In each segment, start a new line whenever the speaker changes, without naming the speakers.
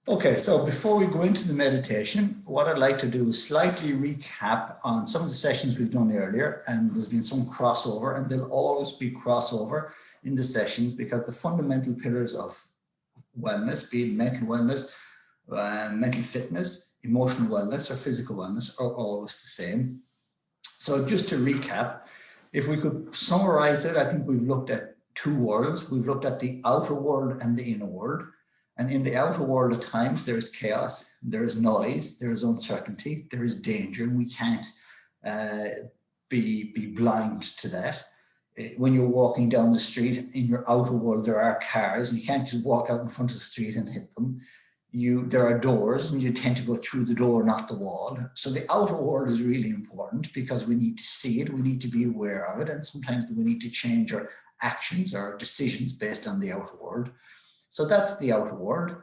Okay, so before we go into the meditation, what I'd like to do is slightly recap on some of the sessions we've done earlier, and there's been some crossover, and there'll always be crossover in the sessions because the fundamental pillars of wellness, be it mental wellness, mental fitness, emotional wellness, or physical wellness, are always the same. So just to recap, if we could summarize it, I think we've looked at two worlds. We've looked at the outer world and the inner world. And in the outer world, at times, there is chaos, there is noise, there is uncertainty, there is danger, and we can't be blind to that. When you're walking down the street, in your outer world, there are cars, and you can't just walk out in front of the street and hit them. There are doors, and you tend to go through the door, not the wall. So the outer world is really important because we need to see it, we need to be aware of it, and sometimes we need to change our actions or decisions based on the outer world. So that's the outer world.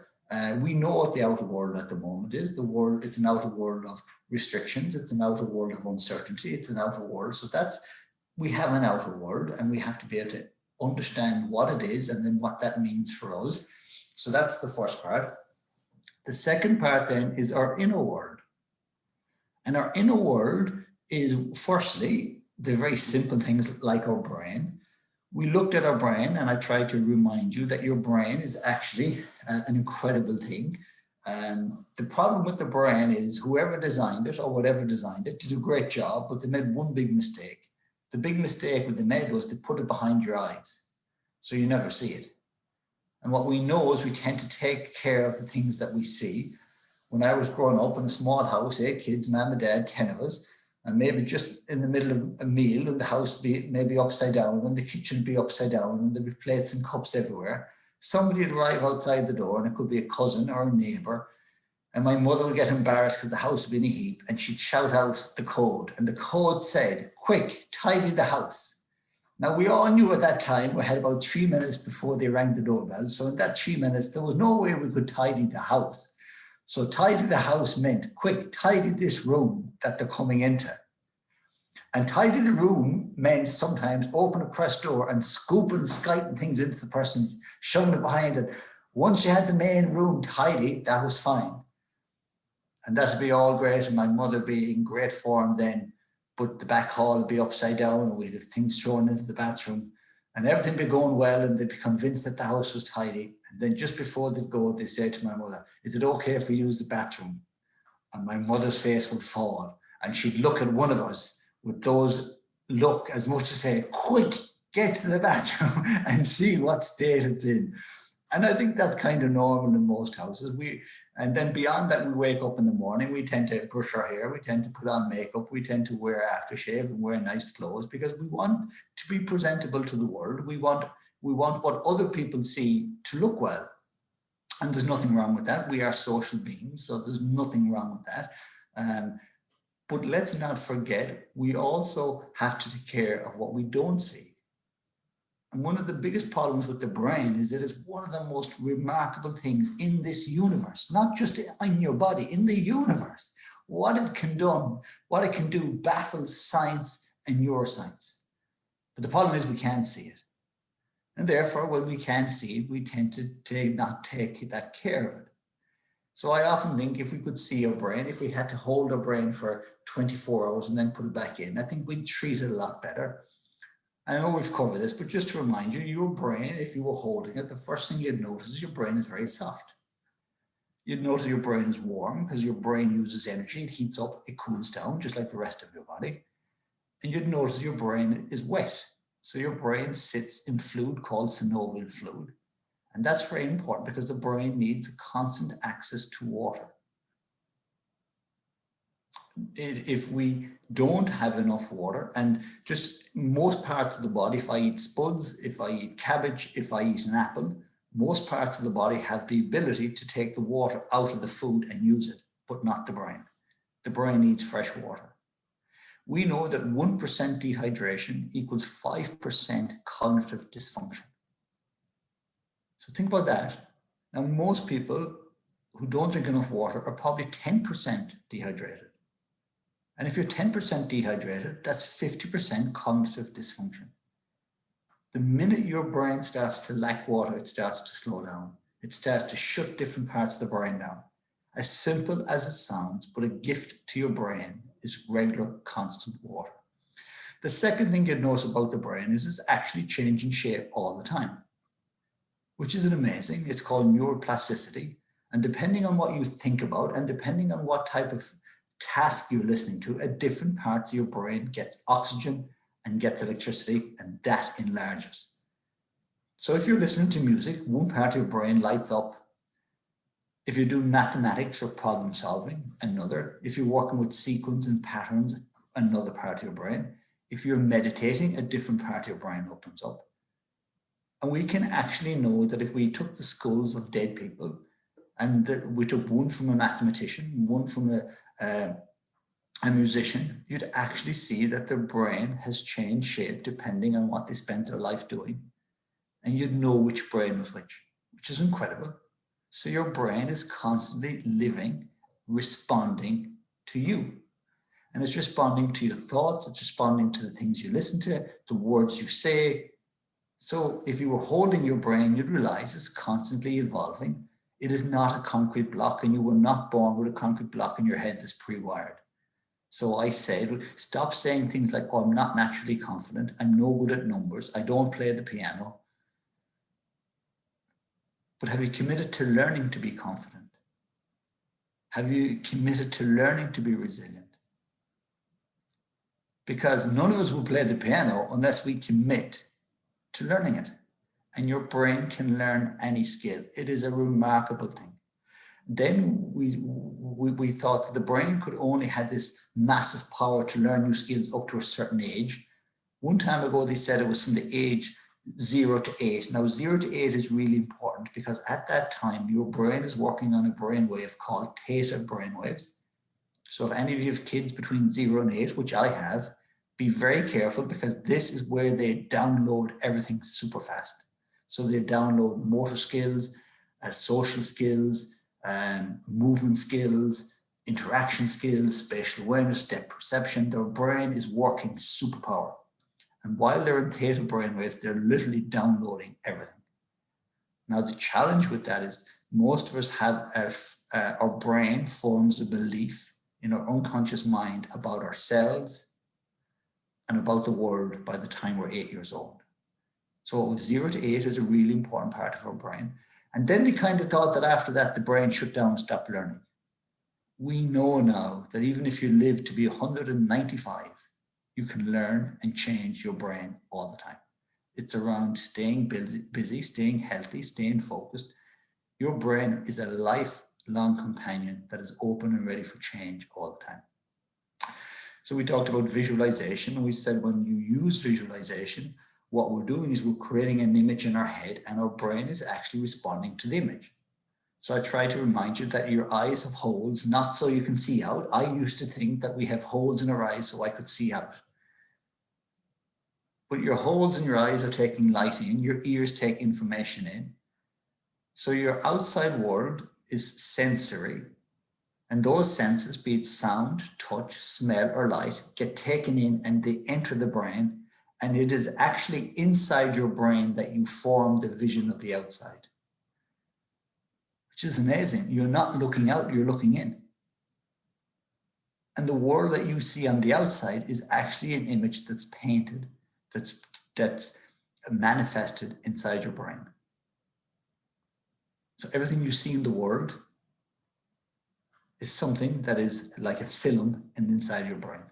We know what the outer world at the moment is. It's an outer world of restrictions. It's an outer world of uncertainty. It's an outer world. So we have an outer world, and we have to be able to understand what it is and then what that means for us. So that's the first part. The second part then is our inner world. And our inner world is firstly, the very simple things like our brain. We looked at our brain, and I tried to remind you that your brain is actually an incredible thing. The problem with the brain is whoever designed it or whatever designed it did a great job, but they made one big mistake. The big mistake that they made was they put it behind your eyes, so you never see it. And what we know is we tend to take care of the things that we see. When I was growing up in a small house, 8 kids, mom and dad, 10 of us, and maybe just in the middle of a meal and the house be maybe upside down and the kitchen be upside down and there'd be plates and cups everywhere, somebody would arrive outside the door, and it could be a cousin or a neighbor, and my mother would get embarrassed because the house would be in a heap, and she'd shout out the code, and the code said, "Quick, tidy the house." Now, we all knew at that time we had about 3 minutes before they rang the doorbell, so in that 3 minutes there was no way we could tidy the house. So tidy the house meant, quick, tidy this room that they're coming into. And tidy the room meant sometimes open a press door and scooping, skiting things into the person, shoving it behind it. Once you had the main room tidy, that was fine. And that'd be all great, and my mother be in great form then, but the back hall would be upside down, and we'd have things thrown into the bathroom, and everything be going well, and they'd be convinced that the house was tidy. And then just before they'd go, they said to my mother, "Is it okay if we use the bathroom?" And my mother's face would fall, and she'd look at one of us with those look as much as say, "Quick, get to the bathroom and see what state it's in." And I think that's kind of normal in most houses. And then beyond that, we wake up in the morning, we tend to brush our hair, we tend to put on makeup, we tend to wear aftershave and wear nice clothes because we want to be presentable to the world. We want what other people see to look well. And there's nothing wrong with that. We are social beings, so there's nothing wrong with that. But let's not forget, we also have to take care of what we don't see. And one of the biggest problems with the brain is it is one of the most remarkable things in this universe, not just in your body, in the universe. What it can do baffles science and neuroscience. But the problem is we can't see it. And therefore, when we can't see it, we tend to not take that care of it. So I often think if we could see our brain, if we had to hold our brain for 24 hours and then put it back in, I think we'd treat it a lot better. I know we've covered this, but just to remind you, your brain, if you were holding it, the first thing you'd notice is your brain is very soft. You'd notice your brain is warm because your brain uses energy. It heats up, it cools down, just like the rest of your body. And you'd notice your brain is wet. So your brain sits in fluid called synovial fluid. And that's very important because the brain needs constant access to water. If we don't have enough water, and just most parts of the body, if I eat spuds, if I eat cabbage, if I eat an apple, most parts of the body have the ability to take the water out of the food and use it, but not the brain. The brain needs fresh water. We know that 1% dehydration equals 5% cognitive dysfunction. So think about that. Now, most people who don't drink enough water are probably 10% dehydrated. And if you're 10% dehydrated, that's 50% cognitive dysfunction. The minute your brain starts to lack water, it starts to slow down. It starts to shut different parts of the brain down. As simple as it sounds, but a gift to your brain is regular, constant water. The second thing you'd notice about the brain is it's actually changing shape all the time, which is amazing. It's called neuroplasticity. And depending on what you think about and depending on what type of task you're listening to, at different parts of your brain gets oxygen and gets electricity, and that enlarges. So if you're listening to music, one part of your brain lights up. If you're doing mathematics or problem solving, another. If you're working with sequence and patterns, another part of your brain. If you're meditating, a different part of your brain opens up. And we can actually know that if we took the skulls of dead people and we took one from a mathematician, one from a musician, you'd actually see that their brain has changed shape depending on what they spent their life doing. And you'd know which brain was which is incredible. So your brain is constantly living, responding to you. And it's responding to your thoughts, it's responding to the things you listen to, the words you say. So if you were holding your brain, you'd realize it's constantly evolving. It is not a concrete block, and you were not born with a concrete block in your head that's pre-wired. So I said, stop saying things like, oh, I'm not naturally confident, I'm no good at numbers, I don't play the piano. But have you committed to learning to be confident? Have you committed to learning to be resilient? Because none of us will play the piano unless we commit to learning it. And your brain can learn any skill. It is a remarkable thing. Then we thought that the brain could only have this massive power to learn new skills up to a certain age. One time ago, they said it was from the age 0 to 8. Now, 0 to 8 is really important because at that time, your brain is working on a brainwave called theta brainwaves. So if any of you have kids between 0 and 8, which I have, be very careful because this is where they download everything super fast. So they download motor skills, social skills, movement skills, interaction skills, spatial awareness, depth perception. Their brain is working superpower. And while they're in theta brainwaves, they're literally downloading everything. Now, the challenge with that is most of us have our brain forms a belief in our unconscious mind about ourselves and about the world by the time we're 8 years old. So 0 to 8 is a really important part of our brain. And then they kind of thought that after that, the brain shut down and stopped learning. We know now that even if you live to be 195, you can learn and change your brain all the time. It's around staying busy, staying healthy, staying focused. Your brain is a lifelong companion that is open and ready for change all the time. So we talked about visualization, and we said when you use visualization, what we're doing is we're creating an image in our head and our brain is actually responding to the image. So I try to remind you that your eyes have holes, not so you can see out. I used to think that we have holes in our eyes so I could see out. But your holes in your eyes are taking light in, your ears take information in. So your outside world is sensory. And those senses, be it sound, touch, smell, or light, get taken in and they enter the brain. And it is actually inside your brain that you form the vision of the outside, which is amazing. You're not looking out, you're looking in. And the world that you see on the outside is actually an image that's painted, that's manifested inside your brain. So everything you see in the world is something that is like a film inside your brain,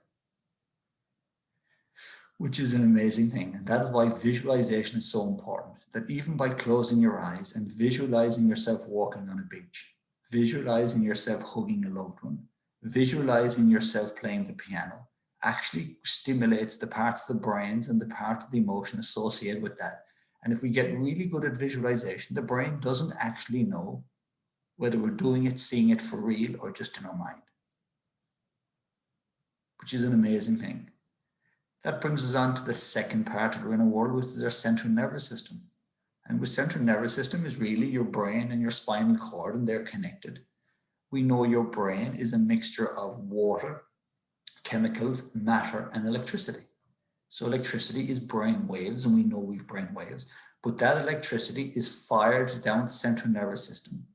which is an amazing thing. And that is why visualization is so important, that even by closing your eyes and visualizing yourself walking on a beach, visualizing yourself hugging a loved one, visualizing yourself playing the piano, actually stimulates the parts of the brains and the part of the emotion associated with that. And if we get really good at visualization, the brain doesn't actually know whether we're doing it, seeing it for real, or just in our mind, which is an amazing thing. That brings us on to the second part of our inner world, which is our central nervous system. And with central nervous system is really your brain and your spinal cord, and they're connected. We know your brain is a mixture of water, chemicals, matter, and electricity. So electricity is brain waves, and we know we've brain waves. But that electricity is fired down the central nervous system.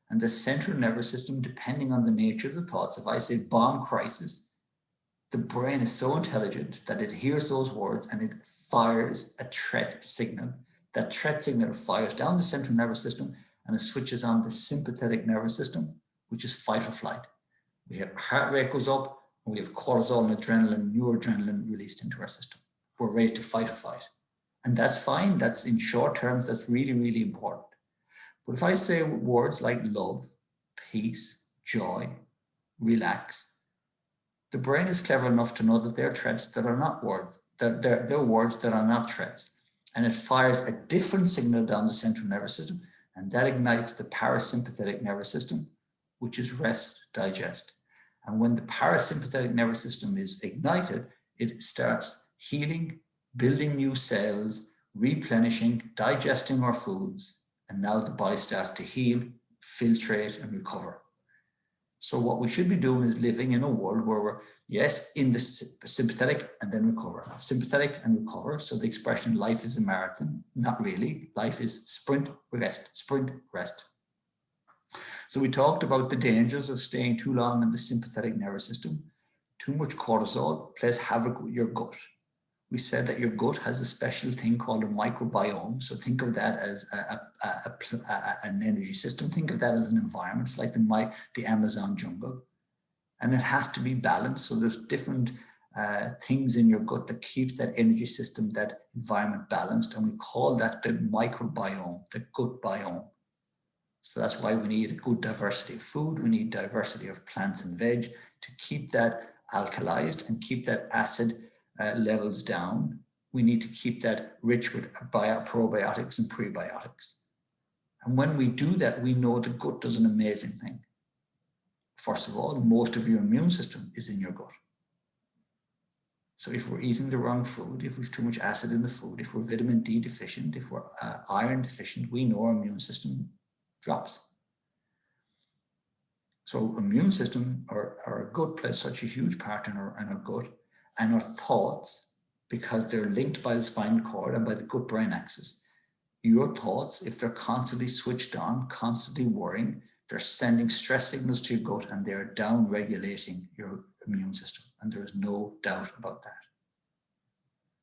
And the central nervous system, depending on the nature of the thoughts, if I say bomb crisis, the brain is so intelligent that it hears those words and it fires a threat signal. That threat signal fires down the central nervous system and it switches on the sympathetic nervous system, which is fight or flight. We have heart rate goes up and we have cortisol and adrenaline, noradrenaline released into our system. We're ready to fight or flight. And that's fine. That's in short terms, that's really, really important. But if I say words like love, peace, joy, relax, the brain is clever enough to know that they're threats that are not words. They're words that are not threats. And it fires a different signal down the central nervous system, and that ignites the parasympathetic nervous system, which is rest, digest. And when the parasympathetic nervous system is ignited, it starts healing, building new cells, replenishing, digesting our foods, and now the body starts to heal, filtrate, and recover. So what we should be doing is living in a world where we're, yes, in the sympathetic and then recover. Sympathetic and recover. So the expression life is a marathon, not really. Life is sprint, rest, sprint, rest. So we talked about the dangers of staying too long in the sympathetic nervous system. Too much cortisol plays havoc with your gut. We said that your gut has a special thing called a microbiome. So think of that as an energy system. Think of that as an environment. It's like the Amazon jungle. And it has to be balanced. So there's different things in your gut that keeps that energy system, that environment balanced. And we call that the microbiome, the gut biome. So that's why we need a good diversity of food. We need diversity of plants and veg to keep that alkalized and keep that acid levels down. We need to keep that rich with probiotics and prebiotics. And when we do that, we know the gut does an amazing thing. First of all, most of your immune system is in your gut. So if we're eating the wrong food, if we've too much acid in the food, if we're vitamin D deficient, if we're iron deficient, we know our immune system drops. So immune system, our gut plays such a huge part in our gut. And our thoughts, because they're linked by the spinal cord and by the gut-brain axis, your thoughts, if they're constantly switched on, constantly worrying, they're sending stress signals to your gut and they're down-regulating your immune system. And there is no doubt about that.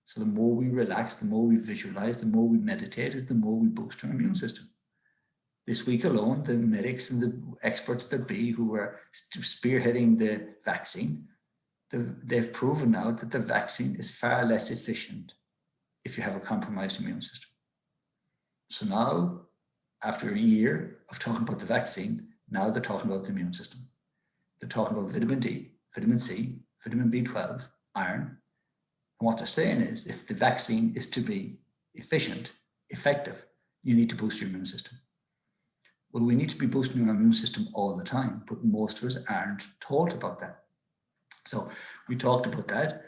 So the more we relax, the more we visualize, the more we meditate, is the more we boost our immune system. This week alone, the medics and the experts that be who were spearheading the vaccine, they've proven now that the vaccine is far less efficient if you have a compromised immune system. So now, after a year of talking about the vaccine, now they're talking about the immune system. They're talking about vitamin D, vitamin C, vitamin B12, iron. And what they're saying is, if the vaccine is to be efficient, effective, you need to boost your immune system. Well, we need to be boosting our immune system all the time, but most of us aren't told about that. So we talked about that.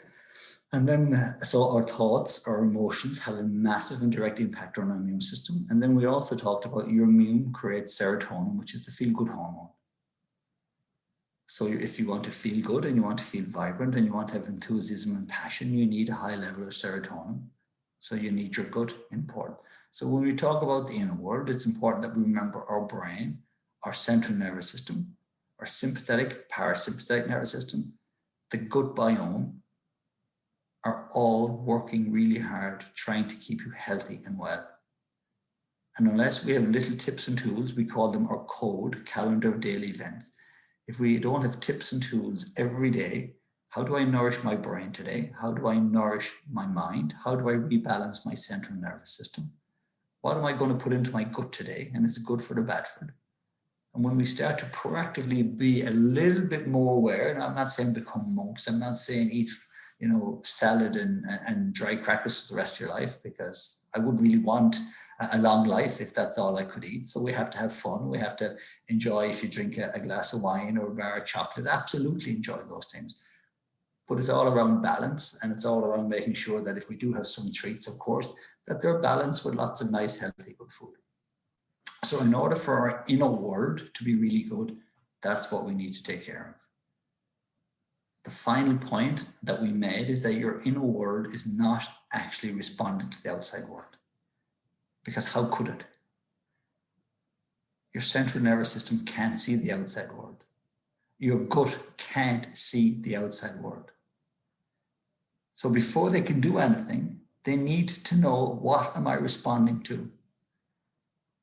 And then, so our thoughts, our emotions have a massive and direct impact on our immune system. And then we also talked about your immune creates serotonin, which is the feel-good hormone. So if you want to feel good and you want to feel vibrant and you want to have enthusiasm and passion, you need a high level of serotonin. So you need your gut important. So when we talk about the inner world, it's important that we remember our brain, our central nervous system, our sympathetic, parasympathetic nervous system, the gut biome are all working really hard trying to keep you healthy and well. And unless we have little tips and tools, we call them our code, calendar of daily events. If we don't have tips and tools every day, how do I nourish my brain today? How do I nourish my mind? How do I rebalance my central nervous system? What am I going to put into my gut today? And is it good for the bad for it? And when we start to proactively be a little bit more aware, and I'm not saying become monks, I'm not saying eat, salad and dry crackers for the rest of your life, because I wouldn't really want a long life if that's all I could eat. So we have to have fun. We have to enjoy, if you drink a glass of wine or a bar of chocolate, absolutely enjoy those things. But it's all around balance, and it's all around making sure that if we do have some treats, of course, that they're balanced with lots of nice, healthy, good food. So in order for our inner world to be really good, that's what we need to take care of. The final point that we made is that your inner world is not actually responding to the outside world. Because how could it? Your central nervous system can't see the outside world. Your gut can't see the outside world. So before they can do anything, they need to know, what am I responding to?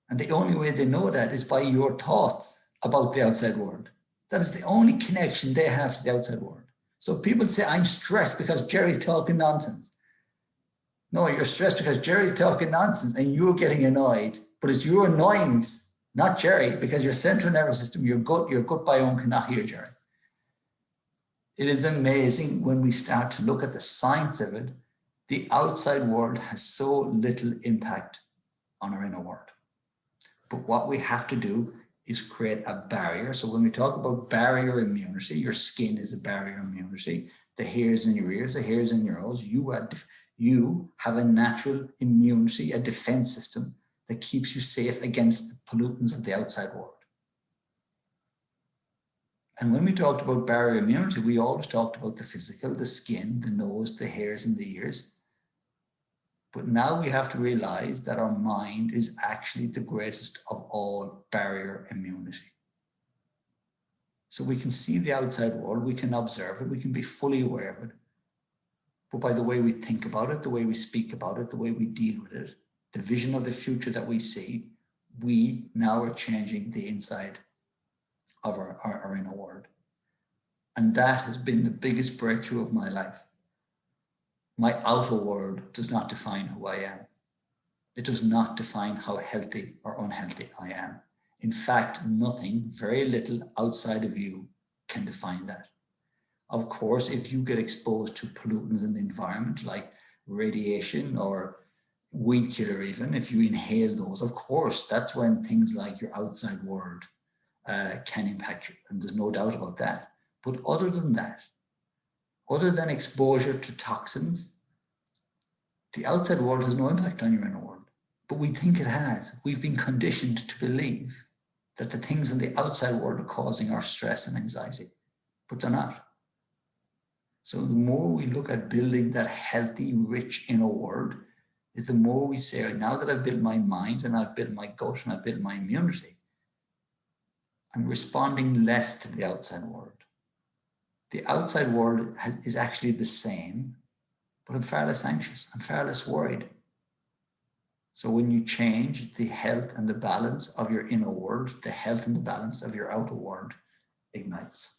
And the only way they know that is by your thoughts about the outside world. That is the only connection they have to the outside world. So people say, I'm stressed because Jerry's talking nonsense. No, you're stressed because Jerry's talking nonsense and you're getting annoyed. But it's your annoyance, not Jerry, because your central nervous system, your gut biome cannot hear Jerry. It is amazing when we start to look at the science of it. The outside world has so little impact on our inner world. But what we have to do is create a barrier. So when we talk about barrier immunity, your skin is a barrier immunity. The hairs in your ears, the hairs in your nose, you have a natural immunity, a defense system that keeps you safe against the pollutants of the outside world. And when we talked about barrier immunity, we always talked about the physical, the skin, the nose, the hairs, and the ears. But now we have to realize that our mind is actually the greatest of all barrier immunity. So we can see the outside world, we can observe it, we can be fully aware of it. But by the way we think about it, the way we speak about it, the way we deal with it, the vision of the future that we see, we now are changing the inside of our inner world. And that has been the biggest breakthrough of my life. My outer world does not define who I am. It does not define how healthy or unhealthy I am. In fact, nothing, very little outside of you can define that. Of course, if you get exposed to pollutants in the environment, like radiation or weed killer even, if you inhale those, of course, that's when things like your outside world can impact you. And there's no doubt about that. But other than that, other than exposure to toxins, the outside world has no impact on your inner world. But we think it has. We've been conditioned to believe that the things in the outside world are causing our stress and anxiety, but they're not. So the more we look at building that healthy, rich inner world, is the more we say, now that I've built my mind and I've built my gut and I've built my immunity, I'm responding less to the outside world. The outside world is actually the same, but I'm far less anxious, I'm far less worried. So when you change the health and the balance of your inner world, the health and the balance of your outer world ignites.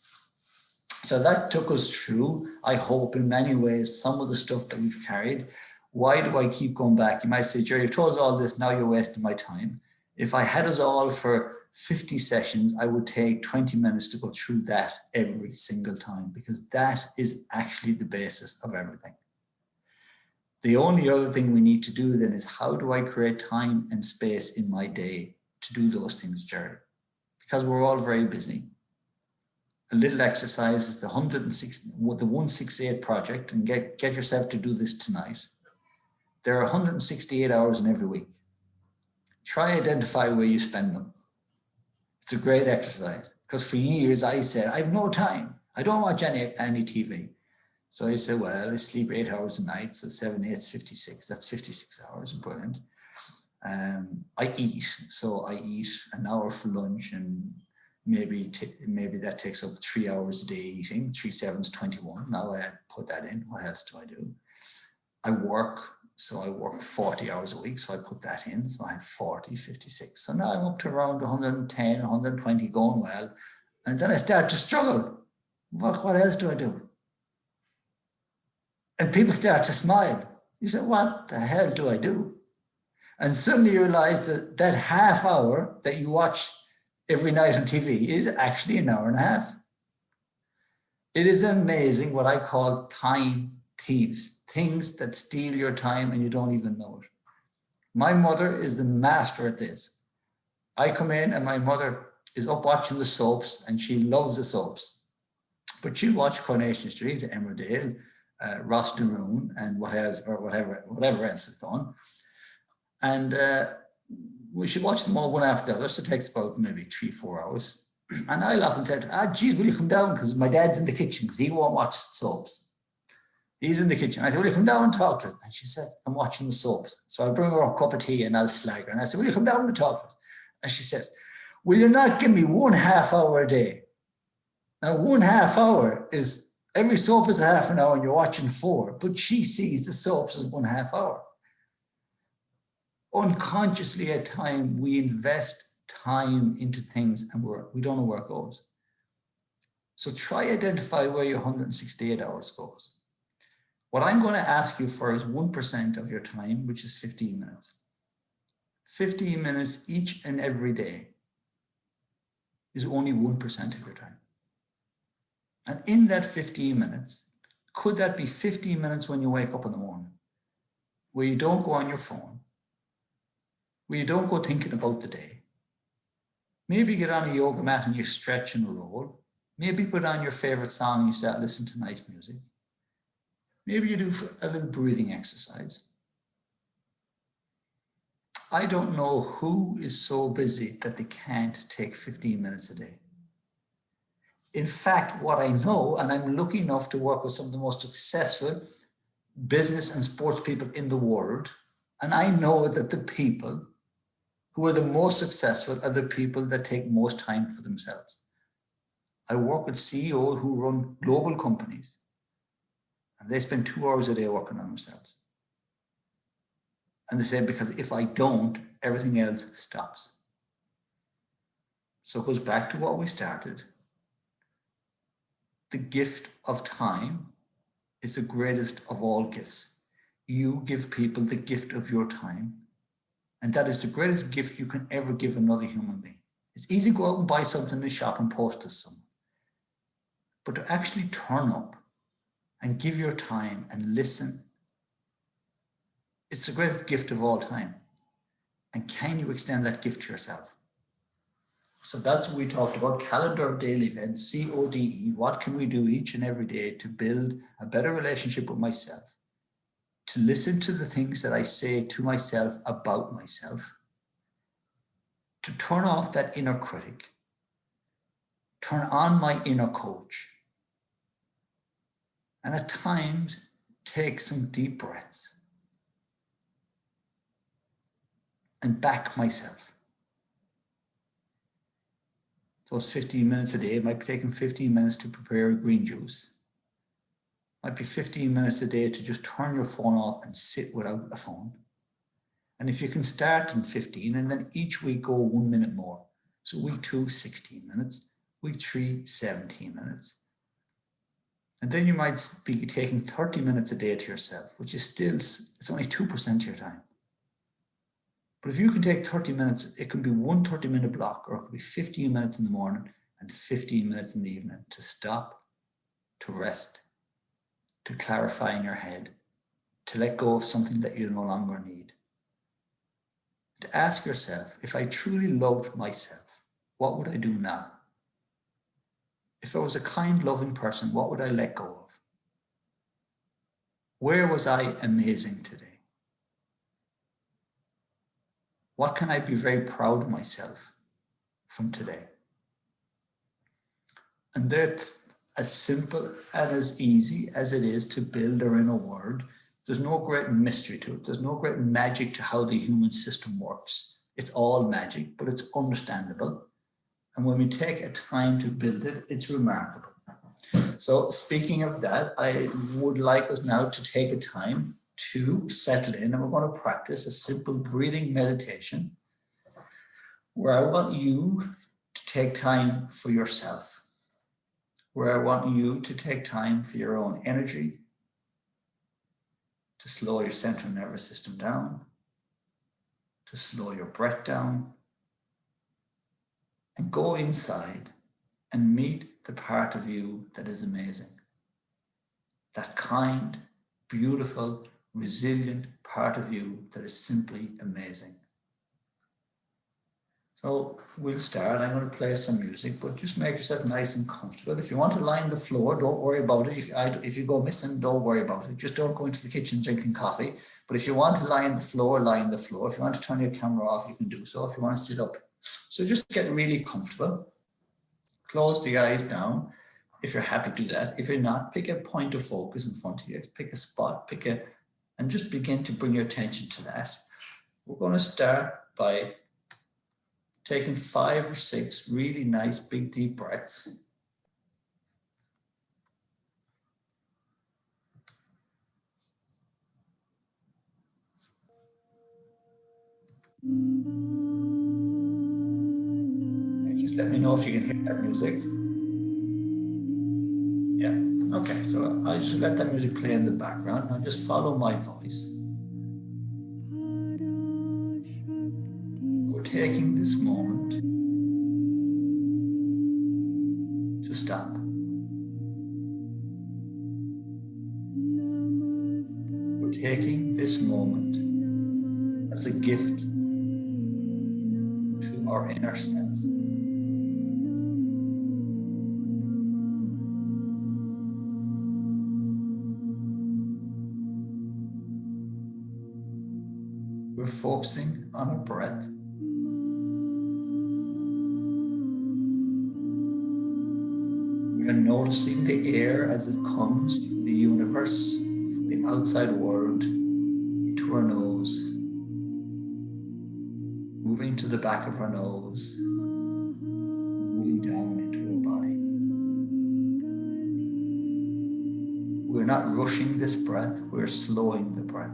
So that took us through, I hope in many ways, some of the stuff that we've carried. Why do I keep going back? You might say, Jerry, you've told us all this, now you're wasting my time. If I had us all for 50 sessions, I would take 20 minutes to go through that every single time, because that is actually the basis of everything. The only other thing we need to do then is, how do I create time and space in my day to do those things, Jerry? Because we're all very busy. A little exercise is the 168 project, and get yourself to do this tonight. There are 168 hours in every week. Try identify where you spend them. It's a great exercise, because for years I said, I have no time. I don't watch any TV. So I said, well, I sleep 8 hours a night. So 7, 8, 56. That's 56 hours. Brilliant. I eat. So I eat an hour for lunch, and maybe that takes up 3 hours a day eating. 3 7s, 21. Now I put that in. What else do I do? I work. So I work 40 hours a week. So I put that in. So I have 40, 56. So now I'm up to around 110, 120 going well. And then I start to struggle. What else do I do? And people start to smile. You say, what the hell do I do? And suddenly you realize that that half hour that you watch every night on TV is actually an hour and a half. It is amazing what I call time thieves, things that steal your time and you don't even know it. My mother is the master at this. I come in and my mother is up watching the soaps, and she loves the soaps. But she'll watch Coronation Street, Emmerdale, Ross Daroon, and whatever else is going. And we should watch them all one after the other. So it takes about maybe 3-4 hours. And I'll often say, geez, will you come down? Because my dad's in the kitchen, because he won't watch soaps. He's in the kitchen. I said, will you come down and talk to us? And she said, I'm watching the soaps. So I'll bring her a cup of tea and I'll slag her. And I said, will you come down and talk to us? And she says, will you not give me 1.5 hour a day? Now, 1.5 hour is, every soap is a half an hour and you're watching 4, but she sees the soaps as 1.5 hour. Unconsciously at time, we invest time into things and we don't know where it goes. So try identify where your 168 hours goes. What I'm going to ask you for is 1% of your time, which is 15 minutes. 15 minutes each and every day is only 1% of your time. And in that 15 minutes, could that be 15 minutes when you wake up in the morning, where you don't go on your phone, where you don't go thinking about the day? Maybe you get on a yoga mat and you stretch and roll. Maybe put on your favorite song and you start listening to nice music. Maybe you do a little breathing exercise. I don't know who is so busy that they can't take 15 minutes a day. In fact, what I know, and I'm lucky enough to work with some of the most successful business and sports people in the world, and I know that the people who are the most successful are the people that take most time for themselves. I work with CEOs who run global companies, and they spend 2 hours a day working on themselves. And they say, because if I don't, everything else stops. So it goes back to what we started. The gift of time is the greatest of all gifts. You give people the gift of your time, and that is the greatest gift you can ever give another human being. It's easy to go out and buy something in the shop and post to someone, but to actually turn up and give your time and listen, it's the greatest gift of all time. And can you extend that gift to yourself? So that's what we talked about, calendar of daily events, CODE. What can we do each and every day to build a better relationship with myself? To listen to the things that I say to myself about myself. To turn off that inner critic. Turn on my inner coach. And at times, take some deep breaths. And back myself. Those 15 minutes a day might be taking 15 minutes to prepare a green juice. Might be 15 minutes a day to just turn your phone off and sit without a phone. And if you can start in 15 and then each week go 1 minute more. So week 2, 16 minutes. Week 3, 17 minutes. And then you might be taking 30 minutes a day to yourself, which is still, it's only 2% of your time. But if you can take 30 minutes, it can be one 30-minute block, or it could be 15 minutes in the morning and 15 minutes in the evening to stop, to rest, to clarify in your head, to let go of something that you no longer need. To ask yourself, if I truly loved myself, what would I do now? If I was a kind, loving person, what would I let go of? Where was I amazing today? What can I be very proud of myself from today? And that's as simple and as easy as it is to build our inner world. There's no great mystery to it. There's no great magic to how the human system works. It's all magic, but it's understandable. And when we take a time to build it, it's remarkable. So speaking of that, I would like us now to take a time to settle in, and we're going to practice a simple breathing meditation where I want you to take time for yourself, where I want you to take time for your own energy, to slow your central nervous system down, to slow your breath down, and go inside and meet the part of you that is amazing. That kind, beautiful, resilient part of you that is simply amazing. So we'll start. I'm going to play some music, but just make yourself nice and comfortable. If you want to lie on the floor, don't worry about it. If you go missing, don't worry about it. Just don't go into the kitchen drinking coffee. But if you want to lie on the floor, lie on the floor. If you want to turn your camera off, you can do so. If you want to sit up. So just get really comfortable. Close the eyes down. if you're happy to do that. If you're not, pick a point of focus in front of you, pick a spot, and just begin to bring your attention to that. We're going to start by taking 5 or 6 really nice, big, deep breaths. Just let me know if you can hear that music. Yeah, okay, so I'll just let that music play in the background. I'll just follow my voice. We're taking this moment to stop. We're taking this moment as a gift to our inner self. We're focusing on our breath. We're noticing the air as it comes to the universe, from the outside world, into our nose, moving to the back of our nose, moving down into our body. We're not rushing this breath, we're slowing the breath.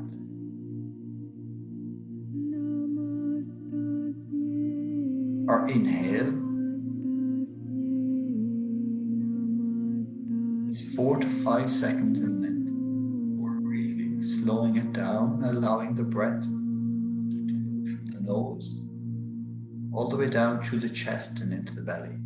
Our inhale is 4 to 5 seconds in length. We're really slowing it down, allowing the breath to move from the nose all the way down through the chest and into the belly.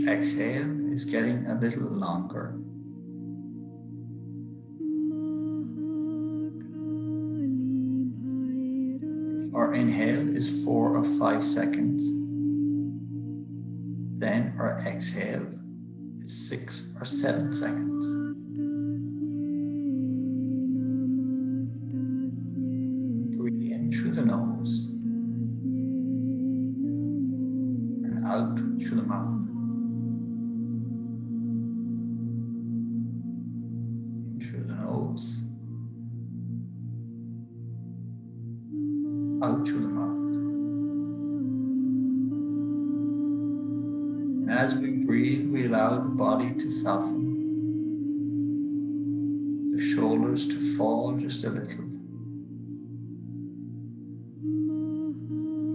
Exhale is getting a little longer. If our inhale is 4 or 5 seconds, then our exhale is 6 or 7 seconds. Breathe in through the nose and out through the mouth. Out through the mouth. And as we breathe, we allow the body to soften, the shoulders to fall just a little,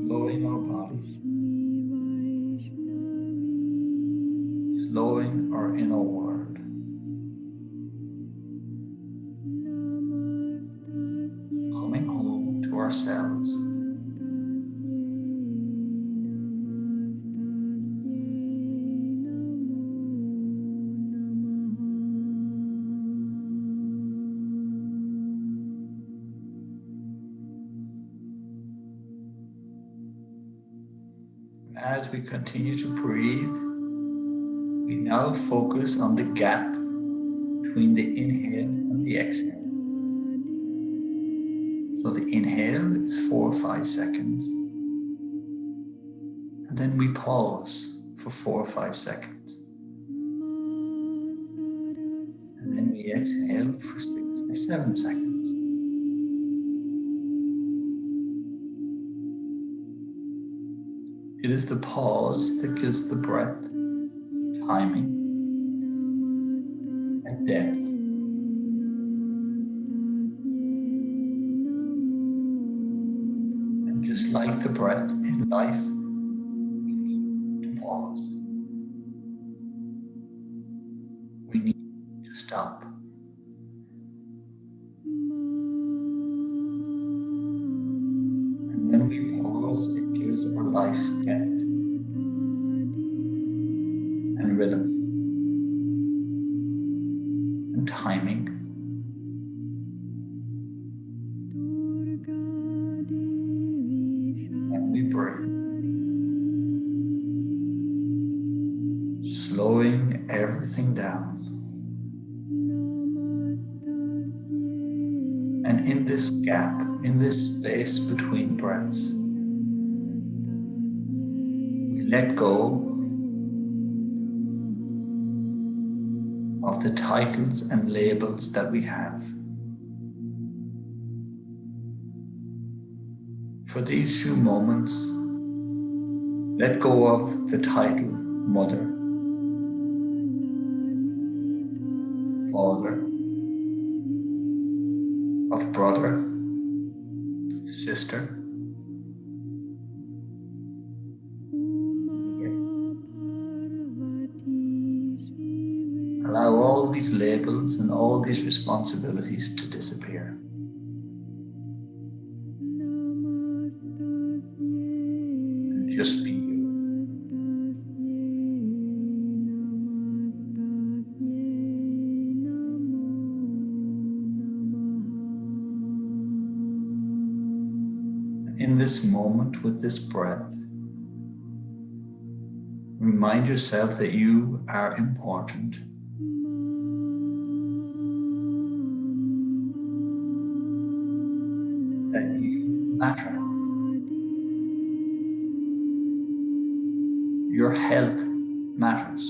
slowing our body, slowing our inner world. Coming home to ourselves. As we continue to breathe, we now focus on the gap between the inhale and the exhale. So the inhale is 4 or 5 seconds. And then we pause for 4 or 5 seconds. And then we exhale for 6 or 7 seconds. It is the pause that gives the breath timing and depth. And just like the breath in life, we need to pause. We need to stop. And when we pause, it gives our life depth and rhythm and timing. And we breathe, slowing everything down. And in this gap, in this space between breaths, we let go of the titles and labels that we have. For these few moments, let go of the title mother, father, of brother, sister. Allow all these labels and all these responsibilities to disappear. And just be you. In this moment, with this breath, remind yourself that you are important. That you matter. Your health matters.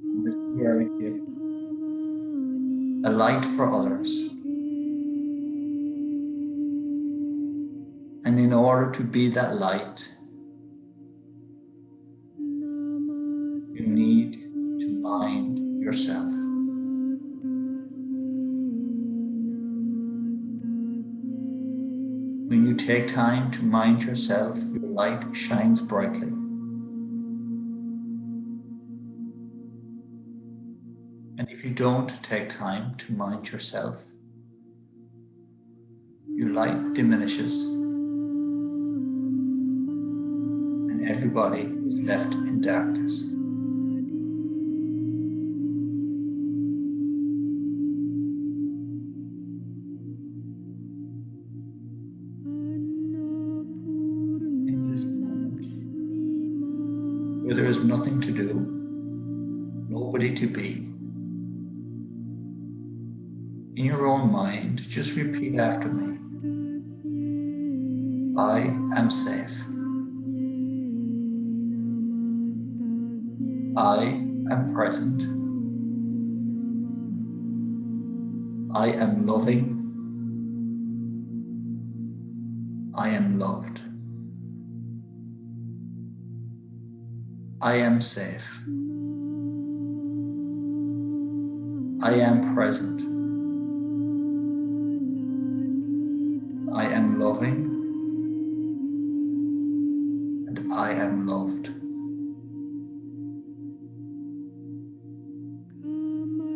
And that you are a light for others. And in order to be that light, you need to mind yourself. When you take time to mind yourself, your light shines brightly. And if you don't take time to mind yourself, your light diminishes and everybody is left in darkness. Where there is nothing to do, nobody to be. In your own mind, just repeat after me. I am safe. I am present. I am loving. I am loved. I am safe. I am present. I am loving. And I am loved.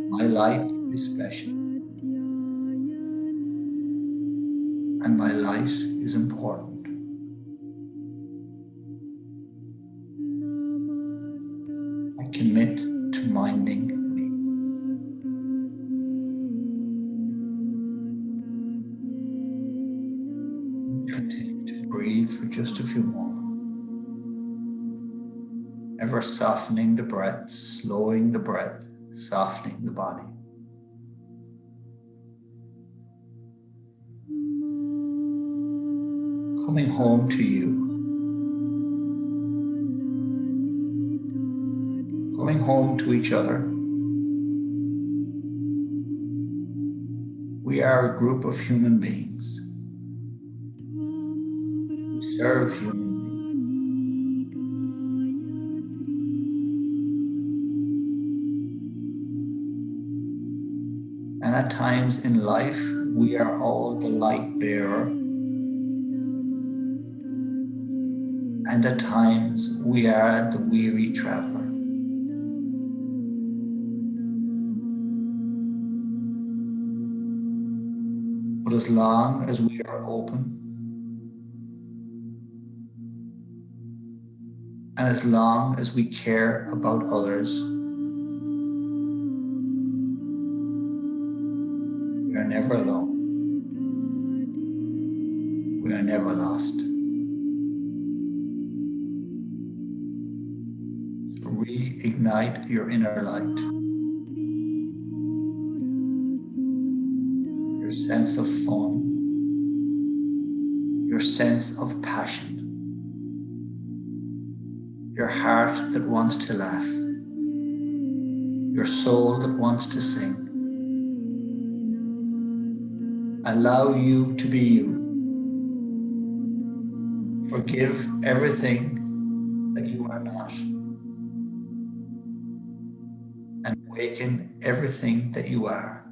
My light is special. And my light is important. I commit to minding me. Continue to breathe for just a few moments. Ever softening the breath, slowing the breath, softening the body. Coming home to you. Coming home to each other. We are a group of human beings. We serve human beings. And at times in life, we are all the light bearer. And at times, we are the weary traveler. But as long as we are open, and as long as we care about others, we are never alone. We are never lost. So reignite your inner light. sense of fun, your sense of passion, your heart that wants to laugh, your soul that wants to sing. Allow you to be you. Forgive everything that you are not, and awaken everything that you are.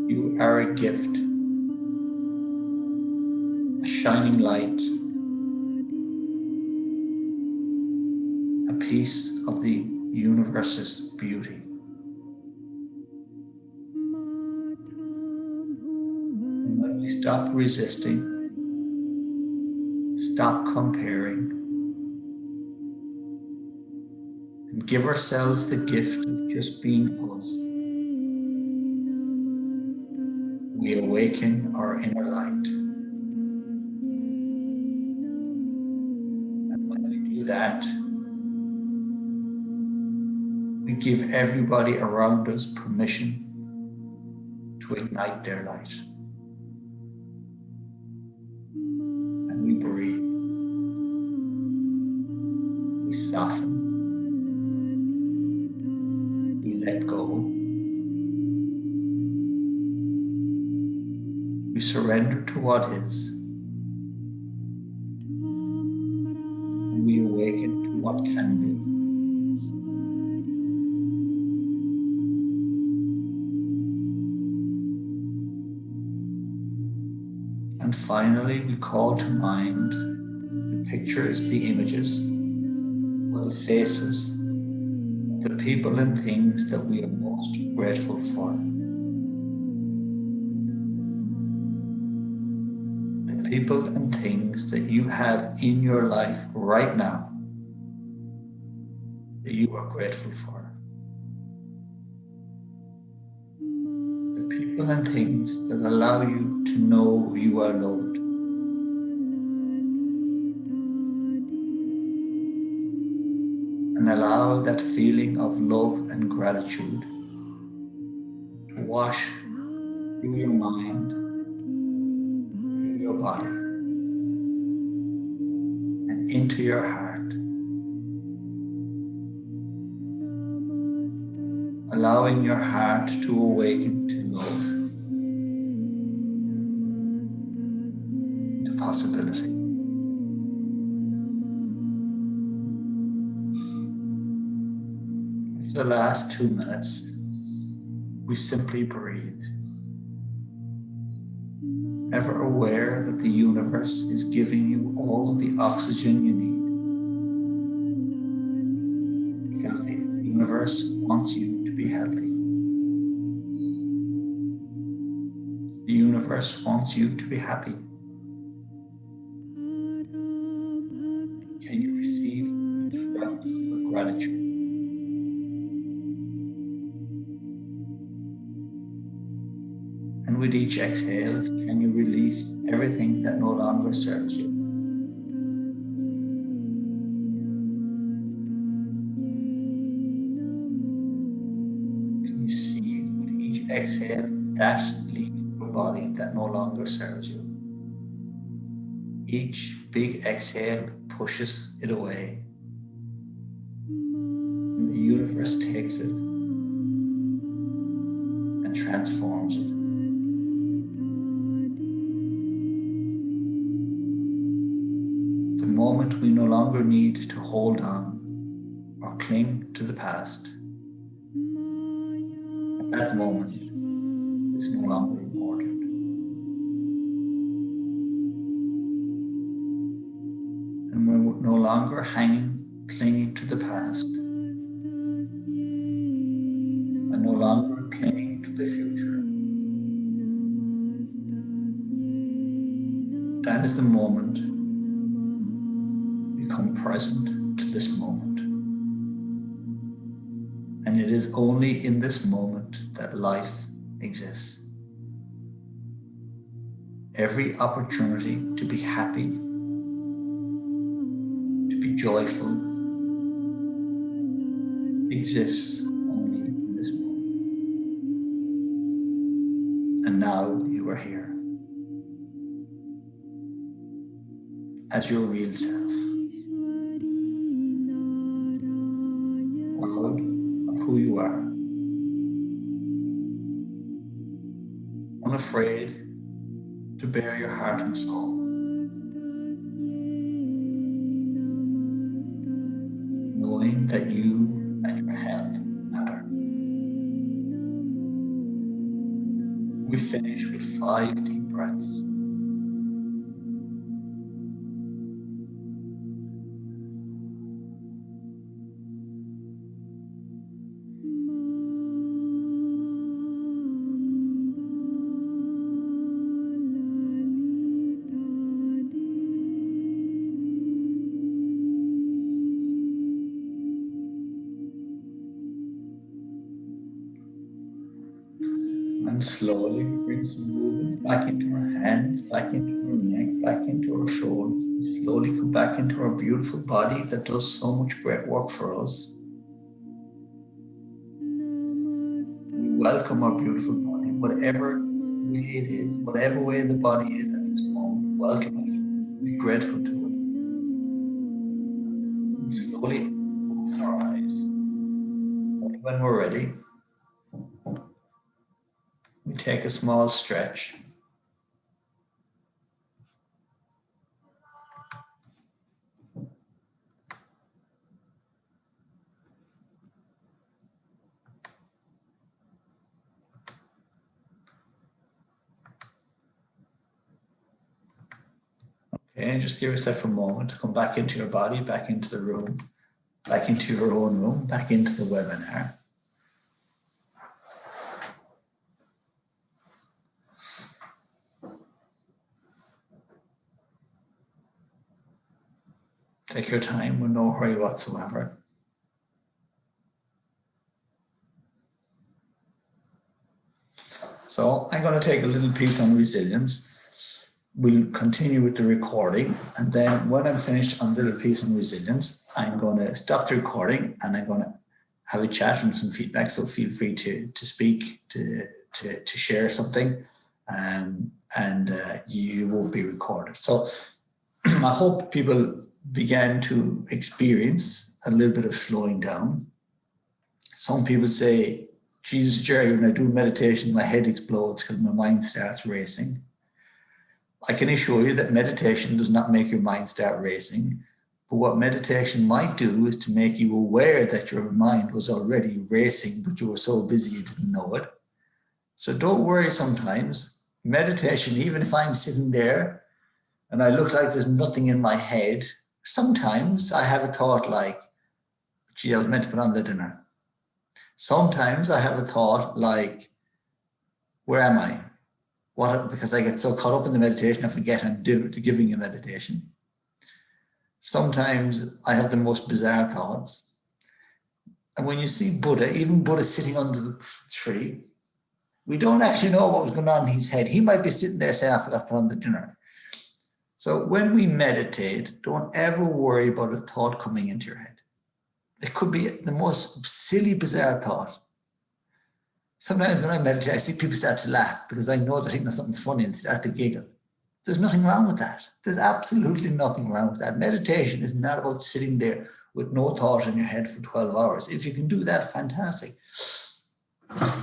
You are a gift, a shining light, a piece of the universe's beauty. And when we stop resisting, stop comparing, and give ourselves the gift of just being us, we awaken our inner light. And when we do that, we give everybody around us permission to ignite their light. And we breathe. We soften. We let go. We surrender to what is. And we awaken to what can be. And finally, we call to mind the pictures, the images, or the faces of the people and things that we are most grateful for. The people and things that you have in your life right now that you are grateful for. The people and things that allow you to know you are loved. And allow that feeling of love and gratitude to wash through your mind, through your body, and into your heart. Allowing your heart to awaken to love, to possibility. For the last 2 minutes, we simply breathe, ever aware that the universe is giving you all the oxygen you need, because the universe wants you to be healthy. The universe wants you to be happy. Can you receive each breath with gratitude? And with each exhale, can you release everything that no longer serves you? Can you see with each exhale that leaving your body that no longer serves you? Each big exhale pushes it away. And the universe takes it and transforms it. The moment we no longer need to hold on or cling to the past, at that moment is no longer important. And we're no longer clinging to the past, and no longer clinging to the future. That is the moment we become present to this moment. And it is only in this moment that life exists. Every opportunity to be happy, to be joyful, exists only as your real self. Proud of who you are. Unafraid to bare your heart and soul. Knowing that you and your health matter. We finish with 5 deep breaths. And slowly bring some movement back into our hands, back into our neck, back into our shoulders. We slowly come back into our beautiful body that does so much great work for us. We welcome our beautiful body, whatever way it is, whatever way the body is at this moment, welcome it. Be grateful to it. We slowly open our eyes. When we're ready, we take a small stretch. Okay, and just give yourself a moment to come back into your body, back into the room, back into your own room, back into the webinar. Take your time with no hurry whatsoever. So I'm going to take a little piece on resilience. We'll continue with the recording, and then when I'm finished on the little piece on resilience, I'm going to stop the recording and I'm going to have a chat and some feedback. So feel free to speak, to share something, and you won't be recorded. So I hope people began to experience a little bit of slowing down. Some people say, Jesus, Jerry, when I do meditation, my head explodes because my mind starts racing. I can assure you that meditation does not make your mind start racing. But what meditation might do is to make you aware that your mind was already racing, but you were so busy you didn't know it. So don't worry sometimes. Meditation, even if I'm sitting there and I look like there's nothing in my head, sometimes I have a thought like, gee, I was meant to put on the dinner. Sometimes I have a thought like, where am I? Because I get so caught up in the meditation, I forget I'm giving a meditation. Sometimes I have the most bizarre thoughts. And when you see Buddha, even Buddha sitting under the tree, we don't actually know what was going on in his head. He might be sitting there saying, I forgot to put on the dinner. So when we meditate, don't ever worry about a thought coming into your head. It could be the most silly, bizarre thought. Sometimes when I meditate, I see people start to laugh because I know they think there's something funny and start to giggle. There's nothing wrong with that. There's absolutely nothing wrong with that. Meditation is not about sitting there with no thought in your head for 12 hours. If you can do that, fantastic.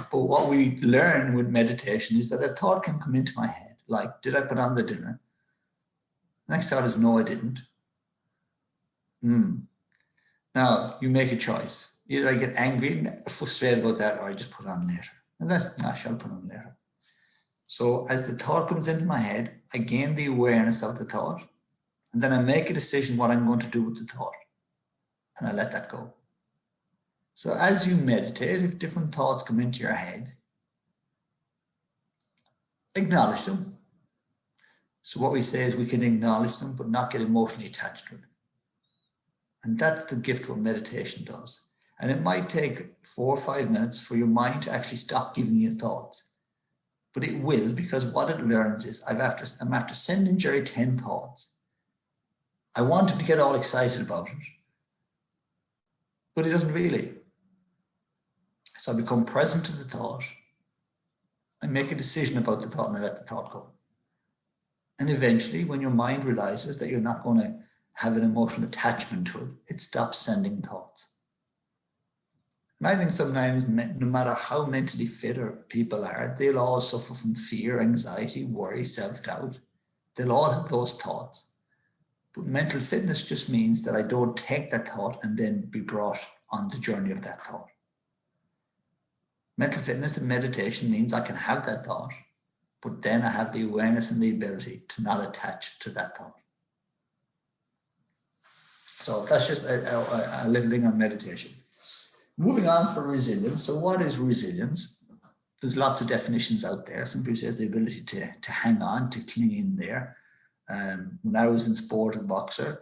But what we learn with meditation is that a thought can come into my head, like, did I put on the dinner? Next thought is, no, I didn't. Now, you make a choice. Either I get angry and frustrated about that, or I just put it on later. And that's, I shall put on later. So as the thought comes into my head, I gain the awareness of the thought, and then I make a decision what I'm going to do with the thought, and I let that go. So as you meditate, if different thoughts come into your head, acknowledge them. So what we say is we can acknowledge them, but not get emotionally attached to it. And that's the gift what meditation does. And it might take 4 or 5 minutes for your mind to actually stop giving you thoughts. But it will, because what it learns is I'm after sending Jerry 10 thoughts. I want him to get all excited about it, but he doesn't really. So I become present to the thought. I make a decision about the thought and I let the thought go. And eventually, when your mind realizes that you're not going to have an emotional attachment to it, it stops sending thoughts. And I think sometimes, no matter how mentally fit people are, they'll all suffer from fear, anxiety, worry, self-doubt. They'll all have those thoughts. But mental fitness just means that I don't take that thought and then be brought on the journey of that thought. Mental fitness and meditation means I can have that thought, but then I have the awareness and the ability to not attach to that thought. So that's just a little thing on meditation. Moving on for resilience. So what is resilience? There's lots of definitions out there. Some people say it's the ability to hang on, to cling in there. When I was in sport and boxer,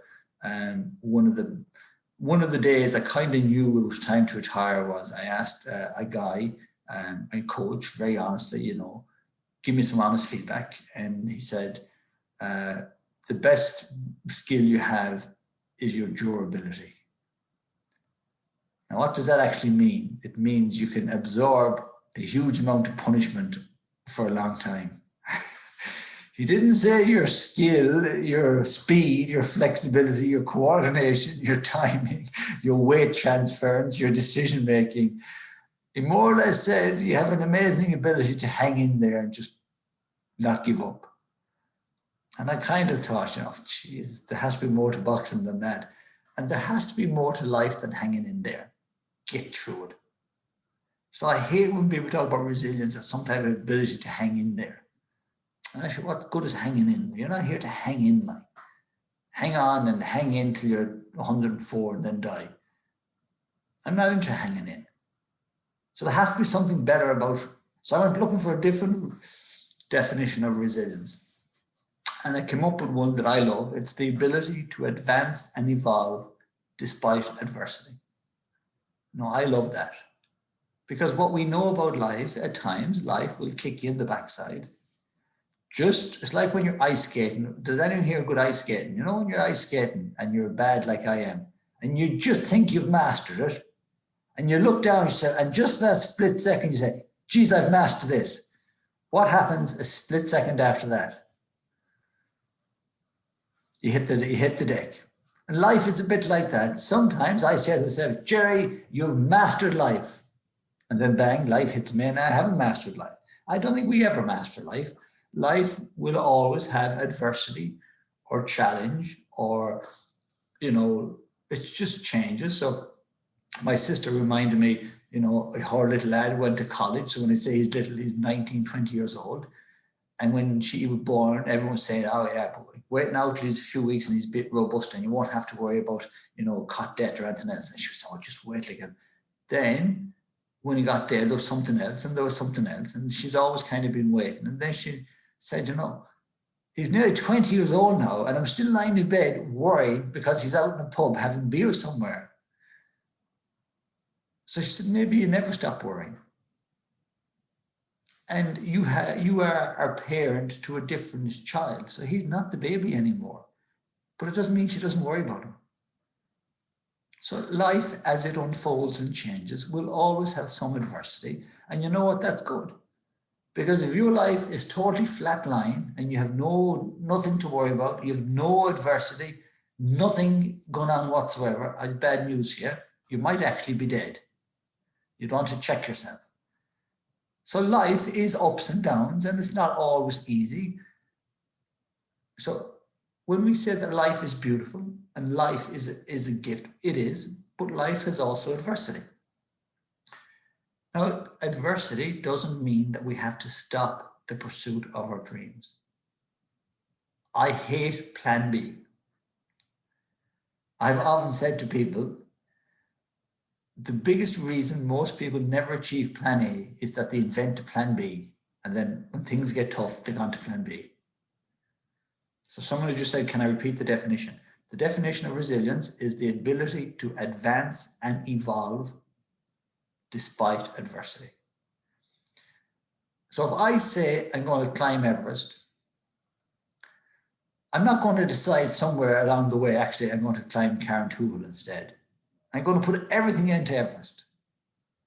one of the days I kind of knew it was time to retire was I asked a guy, a coach, very honestly, give me some honest feedback. And he said, the best skill you have is your durability. Now, what does that actually mean? It means you can absorb a huge amount of punishment for a long time. He didn't say your skill, your speed, your flexibility, your coordination, your timing, your weight transference, your decision-making. He more or less said you have an amazing ability to hang in there and just not give up. And I kind of thought, geez, there has to be more to boxing than that. And there has to be more to life than hanging in there. Get through it. So I hate when people talk about resilience as some type of ability to hang in there. And I said, what good is hanging in? You're not here to hang in, like. Hang on and hang in till you're 104 and then die. I'm not into hanging in. So there has to be something better about it. So I went looking for a different definition of resilience. And I came up with one that I love. It's the ability to advance and evolve despite adversity. No, I love that. Because what we know about life, at times, life will kick you in the backside. It's like when you're ice skating. Does anyone here good ice skating? When you're ice skating and you're bad like I am, and you just think you've mastered it, and you look down yourself, and just for that split second, you say, geez, I've mastered this. What happens a split second after that? You hit the deck. And life is a bit like that. Sometimes I say to myself, Jerry, you've mastered life. And then bang, life hits me and I haven't mastered life. I don't think we ever master life. Life will always have adversity or challenge or, it just changes. So my sister reminded me, her little lad went to college. So when I say he's little, he's 19, 20 years old. And when she was born, everyone was saying, oh yeah, but wait now till he's a few weeks and he's a bit robust and you won't have to worry about, cot debt or anything else. And she was saying, oh, just wait like him. Then when he got there was something else and there was something else. And she's always kind of been waiting. And then she said, he's nearly 20 years old now and I'm still lying in bed worried because he's out in a pub having beer somewhere. So she said, maybe you never stop worrying. And you are a parent to a different child. So he's not the baby anymore. But it doesn't mean she doesn't worry about him. So life, as it unfolds and changes, will always have some adversity. And you know what? That's good. Because if your life is totally flat line and you have nothing to worry about, you have no adversity, nothing going on whatsoever, I have bad news here, you might actually be dead. You'd want to check yourself. So life is ups and downs, and it's not always easy. So when we say that life is beautiful and life is a gift, it is, but life has also adversity. Now, adversity doesn't mean that we have to stop the pursuit of our dreams. I hate plan B. I've often said to people, the biggest reason most people never achieve plan A is that they invent a plan B. And then when things get tough, they go on to plan B. So someone who just said, can I repeat the definition? The definition of resilience is the ability to advance and evolve despite adversity. So if I say I'm going to climb Everest, I'm not going to decide somewhere along the way, actually, I'm going to climb Carrauntoohil instead. I'm going to put everything into Everest.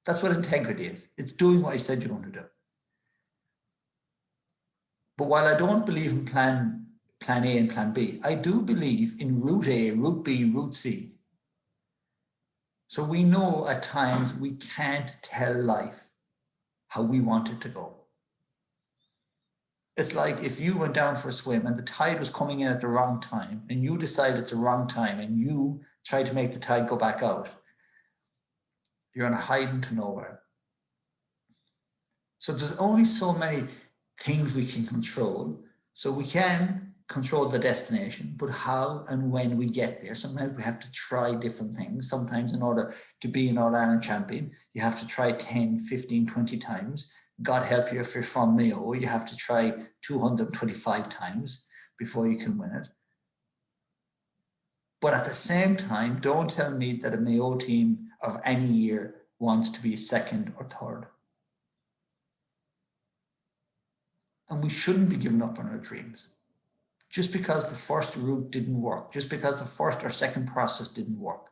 That's what integrity is. It's doing what I said you're going to do. But while I don't believe in plan plan A and plan B. I do believe in route A, route B, route C. So we know at times we can't tell life how we want it to go. It's like if you went down for a swim and the tide was coming in at the wrong time and you decide it's the wrong time and you try to make the tide go back out, you're on a hide into nowhere. So there's only so many things we can control. So we can control the destination, but how and when we get there, sometimes we have to try different things. Sometimes in order to be an All-Ireland champion, you have to try 10, 15, 20 times. God help you if you're from Mayo, you have to try 225 times before you can win it. But at the same time, don't tell me that a Mayo team of any year wants to be second or third. And we shouldn't be giving up on our dreams. Just because the first route didn't work, just because the first or second process didn't work.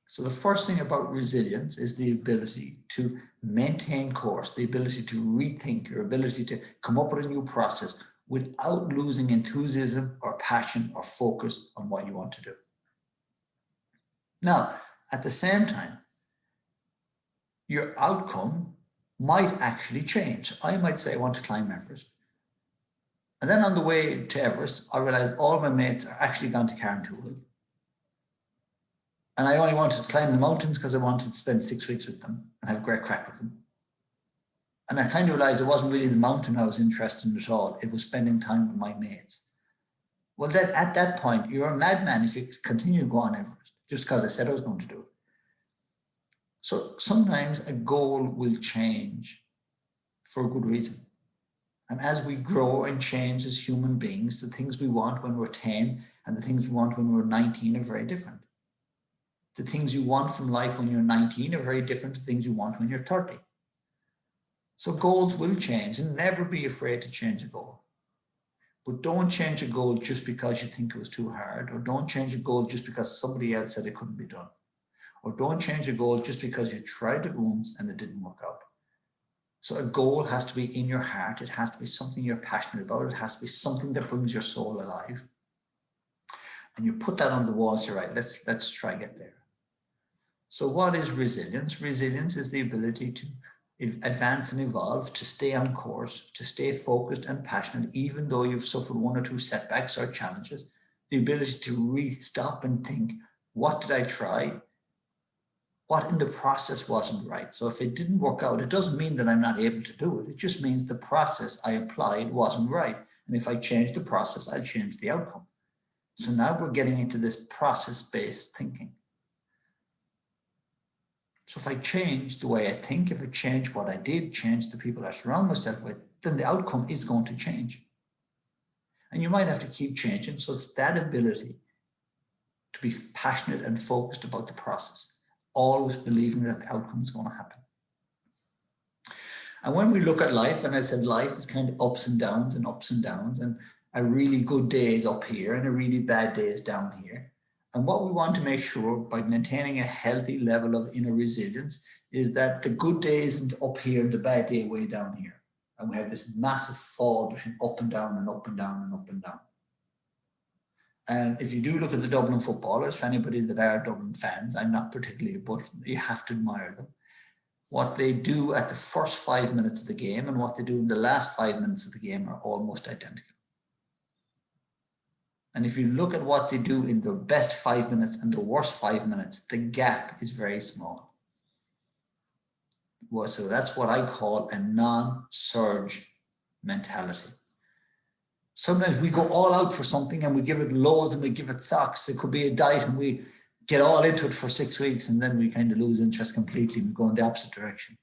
So the first thing about resilience is the ability to maintain course, the ability to rethink, your ability to come up with a new process without losing enthusiasm or passion or focus on what you want to do. Now, at the same time, your outcome might actually change. I might say I want to climb Everest. And then on the way to Everest, I realized all my mates are actually gone to Carntoohil. And I only wanted to climb the mountains because I wanted to spend 6 weeks with them and have a great crack with them. And I kind of realized it wasn't really the mountain I was interested in at all. It was spending time with my mates. Well, then at that point, you're a madman if you continue to go on Everest, just because I said I was going to do it. So sometimes a goal will change for a good reason. And as we grow and change as human beings, the things we want when we're 10 and the things we want when we're 19 are very different. The things you want from life when you're 19 are very different to things you want when you're 30. So goals will change, and never be afraid to change a goal. But don't change a goal just because you think it was too hard, or don't change a goal just because somebody else said it couldn't be done. Or don't change a goal just because you tried it once and it didn't work out. So a goal has to be in your heart. It has to be something you're passionate about. It has to be something that brings your soul alive. And you put that on the wall and say, right, let's try get there. So what is resilience? Resilience is the ability to advance and evolve, to stay on course, to stay focused and passionate, even though you've suffered 1 or 2 setbacks or challenges. The ability to stop and think, what did I try? What in the process wasn't right? So if it didn't work out, it doesn't mean that I'm not able to do it. It just means the process I applied wasn't right. And if I change the process, I'll change the outcome. So now we're getting into this process-based thinking. So if I change the way I think, if I change what I did, change the people I surround myself with, then the outcome is going to change. And you might have to keep changing. So it's that ability to be passionate and focused about the process, always believing that the outcome is going to happen. And when we look at life, and I said life is kind of ups and downs, and a really good day is up here and a really bad day is down here. And what we want to make sure by maintaining a healthy level of inner resilience is that the good day isn't up here and the bad day way down here. And we have this massive fall between up and down and up and down and up and down. And if you do look at the Dublin footballers, for anybody that are Dublin fans, I'm not particularly, but you have to admire them. What they do at the first 5 minutes of the game and what they do in the last 5 minutes of the game are almost identical. And if you look at what they do in the best 5 minutes and the worst 5 minutes, the gap is very small. Well, so that's what I call a non-surge mentality. Sometimes we go all out for something and we give it loads and we give it socks. It could be a diet and we get all into it for 6 weeks and then we kind of lose interest completely and we go in the opposite direction.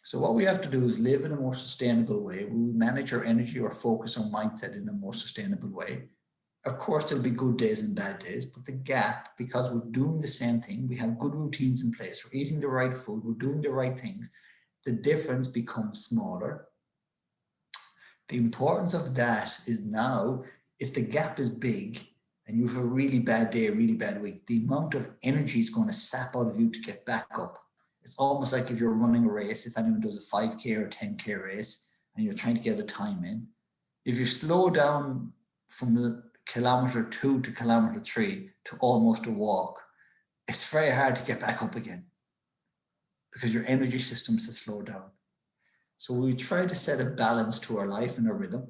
So what we have to do is live in a more sustainable way. We manage our energy or focus our mindset in a more sustainable way. Of course, there'll be good days and bad days, but the gap, because we're doing the same thing, we have good routines in place, we're eating the right food, we're doing the right things, the difference becomes smaller. The importance of that is now, if the gap is big and you have a really bad day, a really bad week, the amount of energy is going to sap out of you to get back up. It's almost like if you're running a race, if anyone does a 5K or 10K race and you're trying to get a time in, If you slow down from kilometer 2 to kilometer 3 to almost a walk, it's very hard to get back up again because your energy systems have slowed down. So we try to set a balance to our life and our rhythm.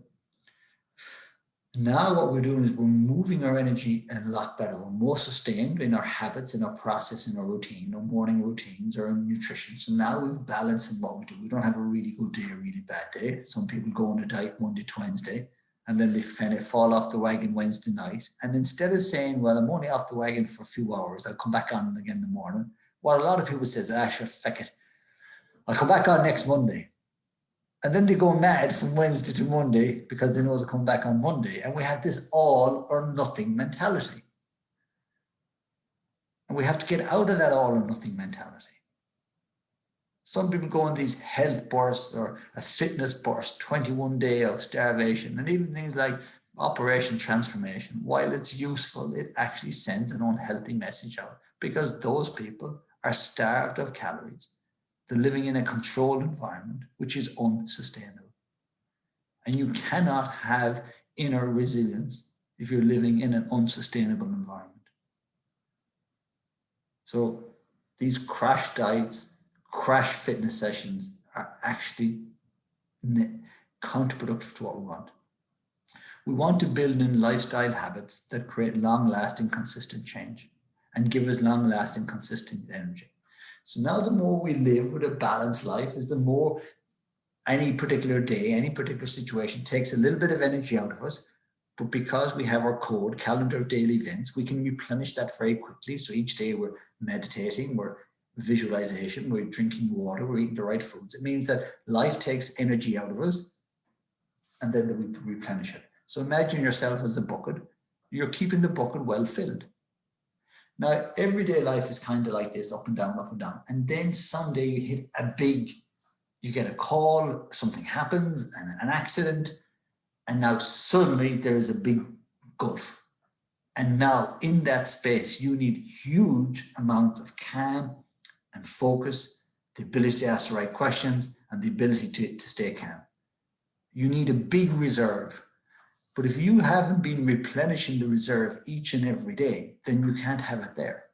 Now what we're doing is we're moving our energy a lot better. We're more sustained in our habits, in our process, in our routine, our morning routines, our nutrition. So now we've balanced in what we do. We don't have a really good day, a really bad day. Some people go on a diet Monday to Wednesday, and then they kind of fall off the wagon Wednesday night. And instead of saying, well, I'm only off the wagon for a few hours, I'll come back on again in the morning. What a lot of people say is, sure, feck it. I'll come back on next Monday. And then they go mad from Wednesday to Monday because they know they'll come back on Monday. And we have this all or nothing mentality. And we have to get out of that all or nothing mentality. Some people go on these health bursts or a fitness burst, 21 day of starvation, and even things like Operation Transformation. While it's useful, it actually sends an unhealthy message out because those people are starved of calories. They're living in a controlled environment, which is unsustainable. And you cannot have inner resilience if you're living in an unsustainable environment. So these crash diets, crash fitness sessions are actually counterproductive to what we want. We want to build in lifestyle habits that create long-lasting, consistent change and give us long-lasting, consistent energy. So now the more we live with a balanced life is the more any particular day, any particular situation takes a little bit of energy out of us. But because we have our code, calendar of daily events, we can replenish that very quickly. So each day we're meditating, we're visualization, we're drinking water, we're eating the right foods. It means that life takes energy out of us and then we replenish it. So imagine yourself as a bucket. You're keeping the bucket well filled. Now, everyday life is kind of like this, up and down, up and down. And then someday you hit you get a call, something happens, an accident, and now suddenly there is a big gulf. And now in that space, you need huge amounts of calm and focus, the ability to ask the right questions, and the ability to stay calm. You need a big reserve. But if you haven't been replenishing the reserve each and every day, then you can't have it there.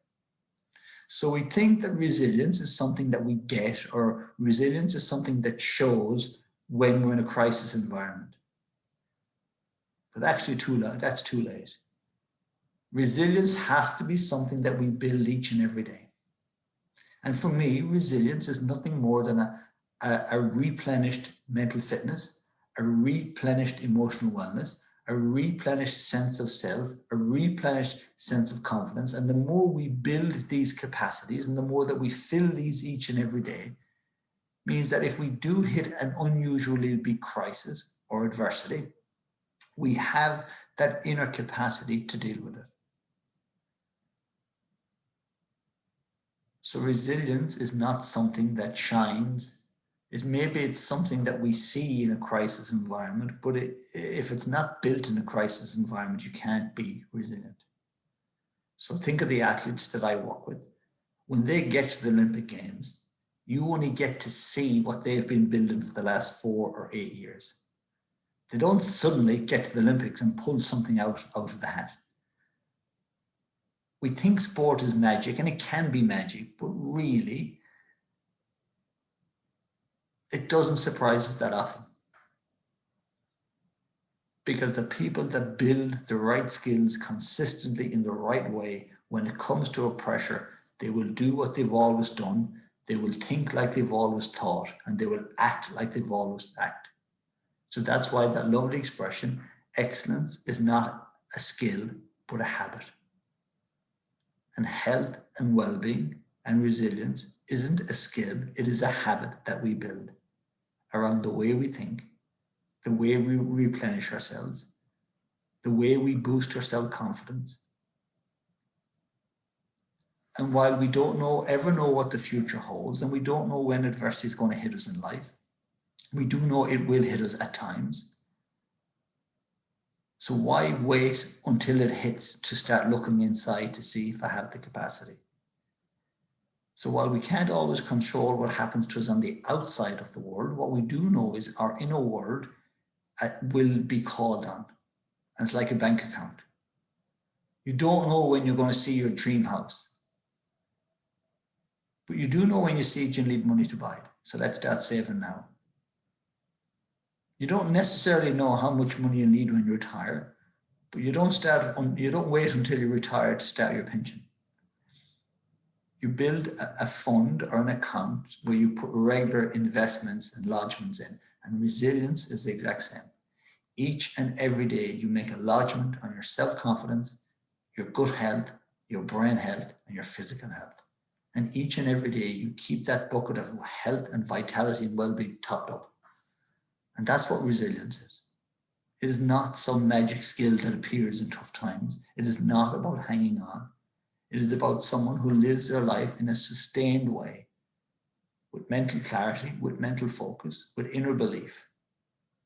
So we think that resilience is something that we get, or resilience is something that shows when we're in a crisis environment. But actually that's too late. Resilience has to be something that we build each and every day. And for me, resilience is nothing more than a replenished mental fitness, a replenished emotional wellness, a replenished sense of self, a replenished sense of confidence. And the more we build these capacities and the more that we fill these each and every day, means that if we do hit an unusually big crisis or adversity, we have that inner capacity to deal with it. So resilience is not something that shines. Maybe it's something that we see in a crisis environment, but if it's not built in a crisis environment, you can't be resilient. So think of the athletes that I work with. When they get to the Olympic Games, you only get to see what they've been building for the last 4 or 8 years. They don't suddenly get to the Olympics and pull something out of the hat. We think sport is magic, and it can be magic, but really, it doesn't surprise us that often. Because the people that build the right skills consistently in the right way, when it comes to a pressure, they will do what they've always done, they will think like they've always thought, and they will act like they've always acted. So that's why that lovely expression, excellence is not a skill, but a habit. And health and well-being and resilience isn't a skill, it is a habit that we build around the way we think, the way we replenish ourselves, the way we boost our self-confidence. And while we don't ever know what the future holds, and we don't know when adversity is going to hit us in life, we do know it will hit us at times. So why wait until it hits to start looking inside to see if I have the capacity? So while we can't always control what happens to us on the outside of the world, what we do know is our inner world will be called on. And it's like a bank account. You don't know when you're going to see your dream house, but you do know when you see it, you need money to buy it. So let's start saving now. You don't necessarily know how much money you need when you retire, but you don't wait until you retire to start your pension. You build a fund or an account where you put regular investments and lodgements in, and resilience is the exact same. Each and every day you make a lodgement on your self-confidence, your gut health, your brain health, and your physical health. And each and every day you keep that bucket of health and vitality and well-being topped up. And that's what resilience is. It is not some magic skill that appears in tough times. It is not about hanging on. It is about someone who lives their life in a sustained way, with mental clarity, with mental focus, with inner belief,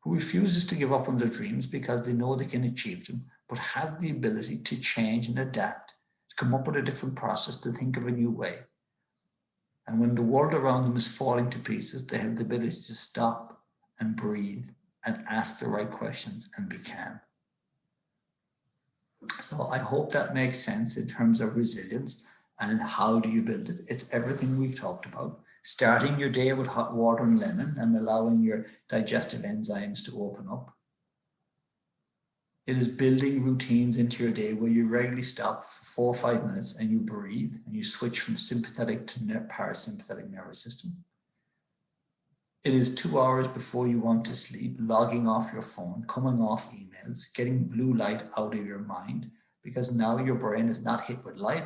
who refuses to give up on their dreams because they know they can achieve them, but have the ability to change and adapt, to come up with a different process, to think of a new way. And when the world around them is falling to pieces, they have the ability to stop and breathe and ask the right questions and be calm. So I hope that makes sense in terms of resilience and how do you build it. It's everything we've talked about. Starting your day with hot water and lemon and allowing your digestive enzymes to open up. It is building routines into your day where you regularly stop for 4 or 5 minutes and you breathe and you switch from sympathetic to parasympathetic nervous system. It is 2 hours before you want to sleep, logging off your phone, coming off emails, getting blue light out of your mind, because now your brain is not hit with light.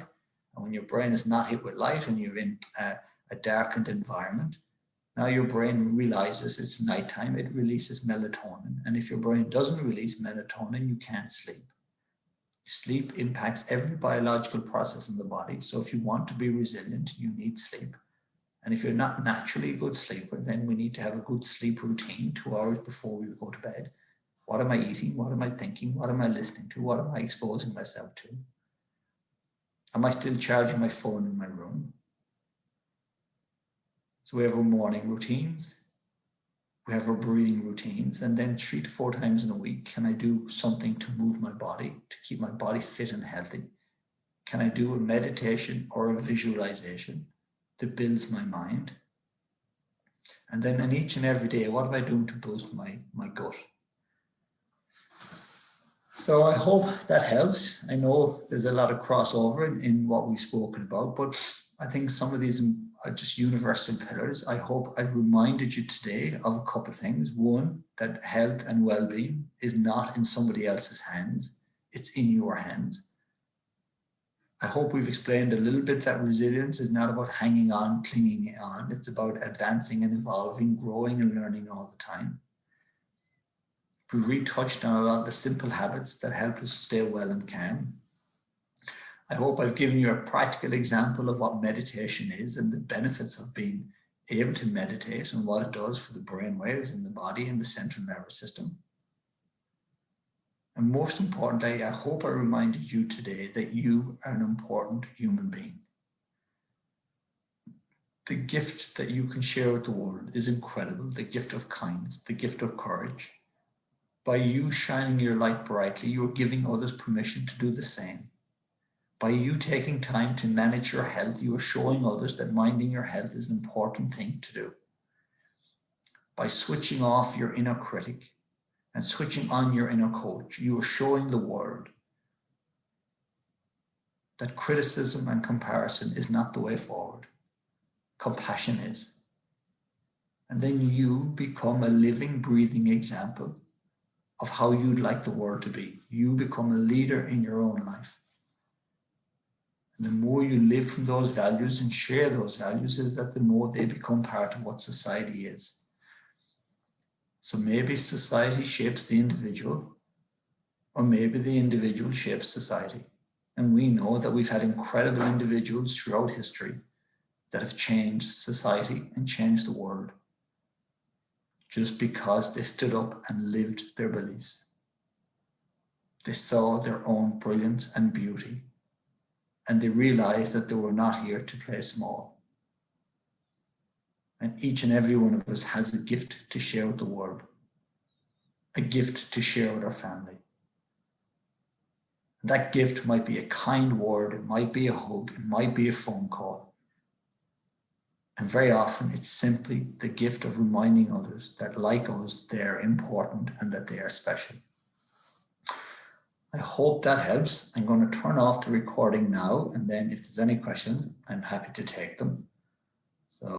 And when your brain is not hit with light and you're in a darkened environment, now your brain realizes it's nighttime, it releases melatonin. And if your brain doesn't release melatonin, you can't sleep. Sleep impacts every biological process in the body. So if you want to be resilient, you need sleep. And if you're not naturally a good sleeper, then we need to have a good sleep routine 2 hours before we go to bed. What am I eating? What am I thinking? What am I listening to? What am I exposing myself to? Am I still charging my phone in my room? So we have our morning routines. We have our breathing routines. And then 3 to 4 times in a week, can I do something to move my body, to keep my body fit and healthy? Can I do a meditation or a visualization that builds my mind? And then in each and every day, what am I doing to boost my gut? So I hope that helps. I know there's a lot of crossover in what we've spoken about, but I think some of these are just universal pillars. I hope I've reminded you today of a couple of things. One, that health and well-being is not in somebody else's hands. It's in your hands. I hope we've explained a little bit that resilience is not about hanging on, clinging on. It's about advancing and evolving, growing and learning all the time. We retouched on a lot of the simple habits that help us stay well and calm. I hope I've given you a practical example of what meditation is and the benefits of being able to meditate and what it does for the brain waves in the body and the central nervous system. And most importantly, I hope I reminded you today that you are an important human being. The gift that you can share with the world is incredible. The gift of kindness, the gift of courage. By you shining your light brightly, you're giving others permission to do the same. By you taking time to manage your health, you are showing others that minding your health is an important thing to do. By switching off your inner critic and switching on your inner coach, you are showing the world that criticism and comparison is not the way forward. Compassion is. And then you become a living, breathing example of how you'd like the world to be. You become a leader in your own life. And the more you live from those values and share those values, is that the more they become part of what society is. So maybe society shapes the individual, or maybe the individual shapes society. And we know that we've had incredible individuals throughout history that have changed society and changed the world just because they stood up and lived their beliefs. They saw their own brilliance and beauty, and they realized that they were not here to play small. And each and every one of us has a gift to share with the world. a gift to share with our family. That gift might be a kind word, it might be a hug, it might be a phone call. And very often it's simply the gift of reminding others that, like us, they're important and that they are special. I hope that helps. I'm going to turn off the recording now, and then if there's any questions, I'm happy to take them.